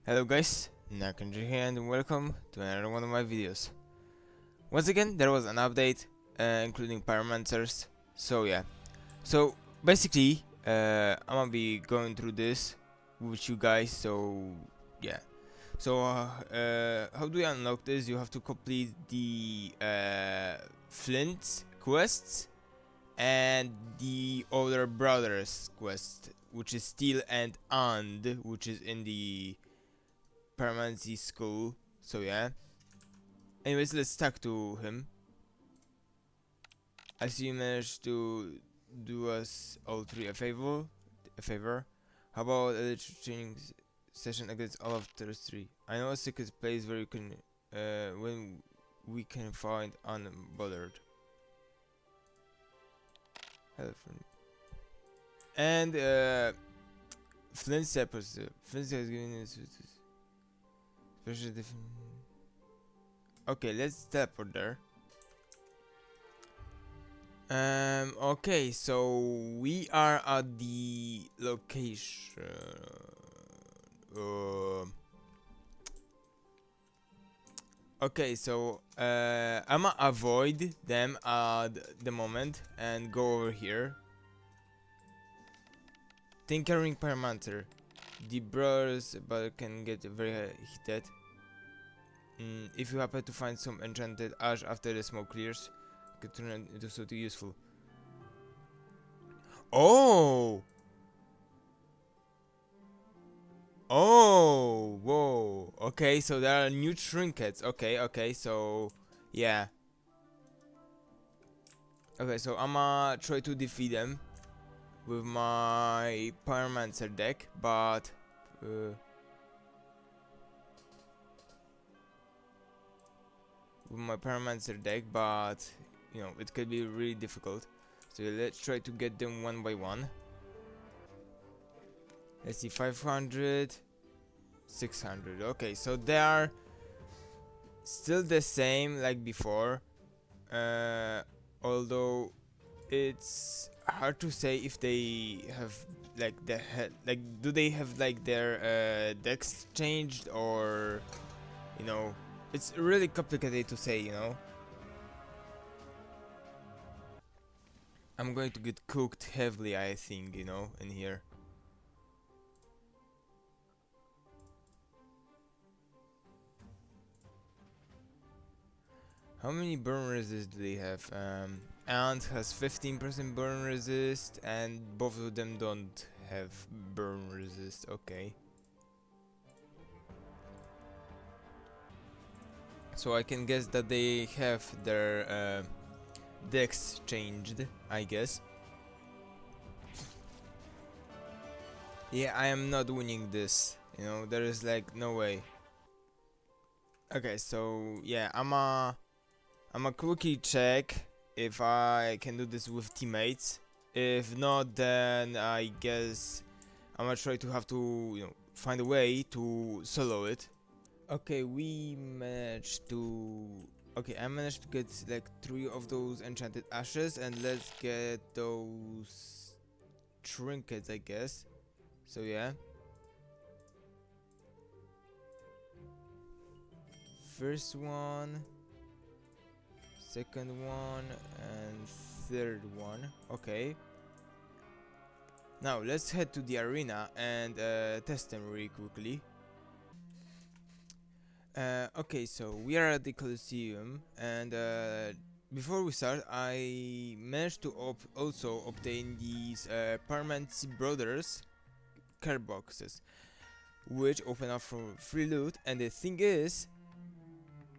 Hello guys, Nakanji here and welcome to another one of my videos. Once again, there was an update, including pyromancers. So basically, I'm gonna be going through this with you guys. Yeah. How do you unlock this? You have to complete the Flint quests and the older brothers quest, which is Steel and which is in the Permanency school. So yeah. Anyways, let's talk to him. I see you managed to do us all three a favor. How about a little training session against all of those three? I know a secret place where you can, when we can find unbothered. Hello, friend. And Flint Steppers. Flint has given us special Okay, let's teleport there. Okay, so we are at the location. Okay, so I'ma avoid them at the moment and go over here. Tinkering Pyromancer. The brothers but can get very heated. If you happen to find some enchanted ash after the smoke clears, could turn it into something useful. Oh! Oh! Whoa! Okay, so there are new trinkets. Okay, so yeah. Okay, so I'ma try to defeat them with my Pyromancer deck, but you know, it could be really difficult. So let's try to get them one by one. Let's see, 500, 600. Okay, so they are still the same like before. Although it's hard to say if they have like do they have like their decks changed, or you know, it's really complicated to say, you know. I'm going to get cooked heavily, I think, you know, in here. How many burn resist do they have? Ant has 15% burn resist, and both of them don't have burn resist. Okay. So I can guess that they have their decks changed, I guess. Yeah, I am not winning this. You know, there is like no way. Okay, so yeah, I'ma quickly check if I can do this with teammates. If not, then I guess I'ma try to have to, you know, find a way to solo it. Okay, we managed to. Okay, I managed to get like 3 of those enchanted ashes, and let's get those trinkets, I guess. So yeah. First one, second one, and third one. Okay. Now let's head to the arena and test them really quickly. Okay, so we are at the Colosseum, and before we start, I managed to also obtain these Parliament Brothers card boxes, which open up for free loot. And the thing is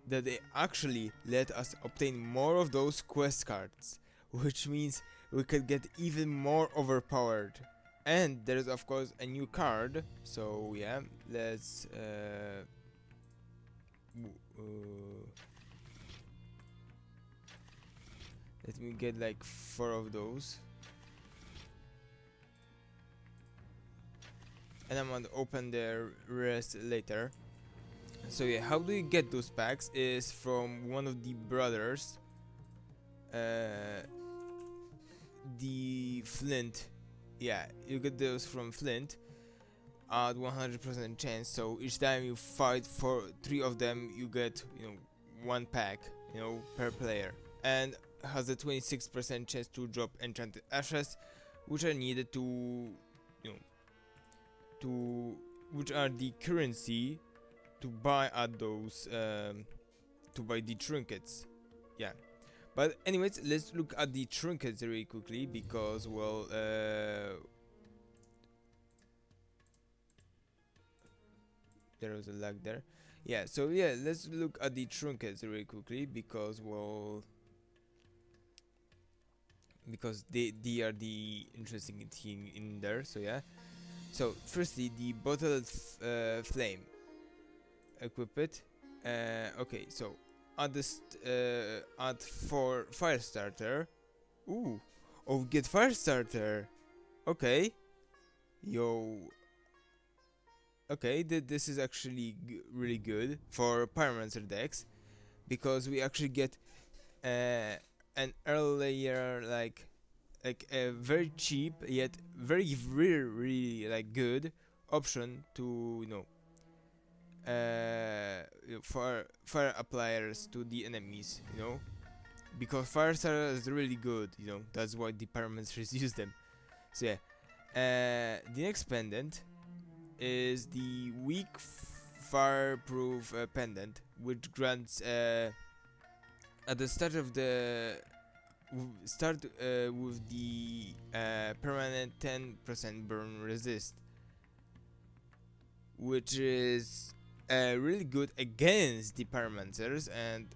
that they actually let us obtain more of those quest cards, which means we could get even more overpowered. And there's of course a new card, so yeah, let's let me get like 4 of those. And I'm gonna open the rest later. So yeah, how do you get those packs is from one of the brothers. The Flint. Yeah, you get those from Flint. at 100% chance, so each time you fight for 3 of them you get, you know, 1 pack, you know, per player, and has a 26% chance to drop enchanted ashes, which are needed to, you know, which are the currency to buy at those to buy the trinkets. Yeah, but anyways, let's look at the trinkets really quickly, because well, there was a lag there. Yeah, so yeah, let's look at the trinkets really quickly, because well, because they are the interesting thing in there. So yeah, so firstly, the bottled flame, equip it. Okay, so at at for fire starter. Ooh, oh, get fire starter. Okay, yo. Okay, this is actually really good for Pyromancer decks, because we actually get an earlier, like a very cheap yet very really like good option to, you know, fire appliers to the enemies, you know, because fire starter is really good, you know, that's why the Pyromancers use them. So yeah, the next pendant is the weak fireproof pendant, which grants at the start of the with the permanent 10% burn resist, which is really good against the Pyromancers and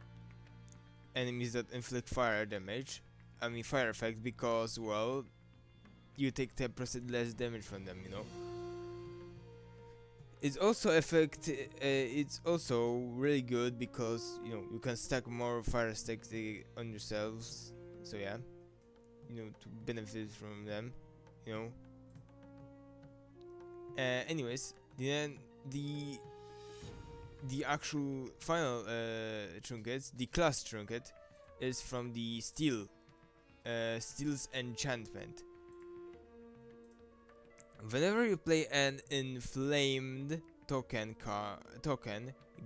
enemies that inflict fire damage. I mean fire effect, because well, you take 10% less damage from them, you know. It's also it's also really good because, you know, you can stack more fire stacks on yourselves. So yeah, you know, to benefit from them, you know. Anyways, then the actual final trinkets, the class trinket, is from the steel's enchantment. Whenever you play an inflamed token,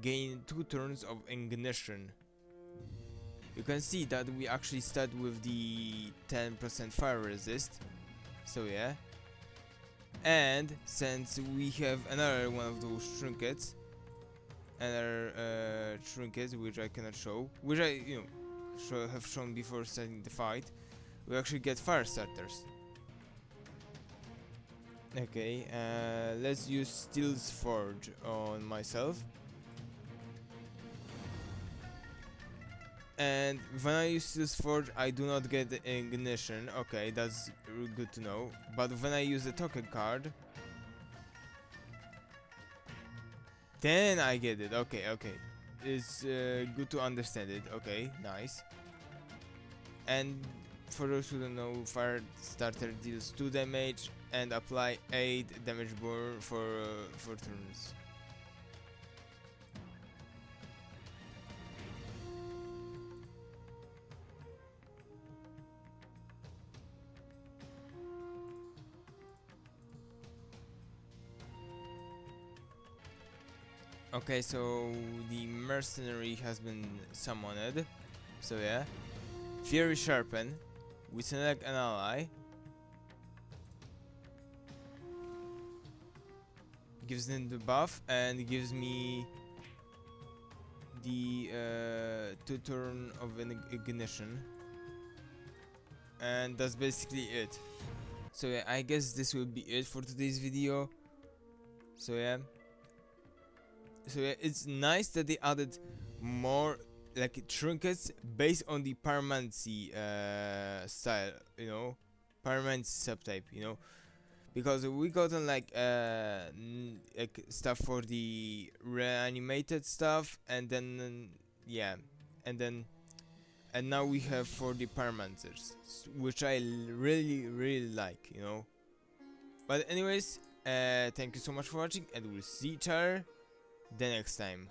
gain 2 turns of ignition. You can see that we actually start with the 10% fire resist. So yeah. And since we have another one of those trinkets, which I cannot show, which I, you know, have shown before starting the fight, we actually get fire starters. Okay, let's use Steel's Forge on myself. And when I use Steel's Forge, I do not get the ignition. Okay, that's good to know. But when I use the token card, then I get it. Okay, okay. It's good to understand it. Okay, nice. And for those who don't know, Fire Starter deals 2 damage and apply 8 damage burn for turns. Okay, so the mercenary has been summoned. So yeah, Fury Sharpen. We select an ally. Gives them the buff and gives me the 2 turn of an ignition. And that's basically it. So yeah, I guess this will be it for today's video. So yeah, it's nice that they added more like trinkets based on the pyromancy style, you know, pyromancy subtype, you know, because we gotten like stuff for the reanimated stuff, and then yeah, and now we have for the pyromancers, which I really like, you know. But anyways, thank you so much for watching, and we'll see each other the next time.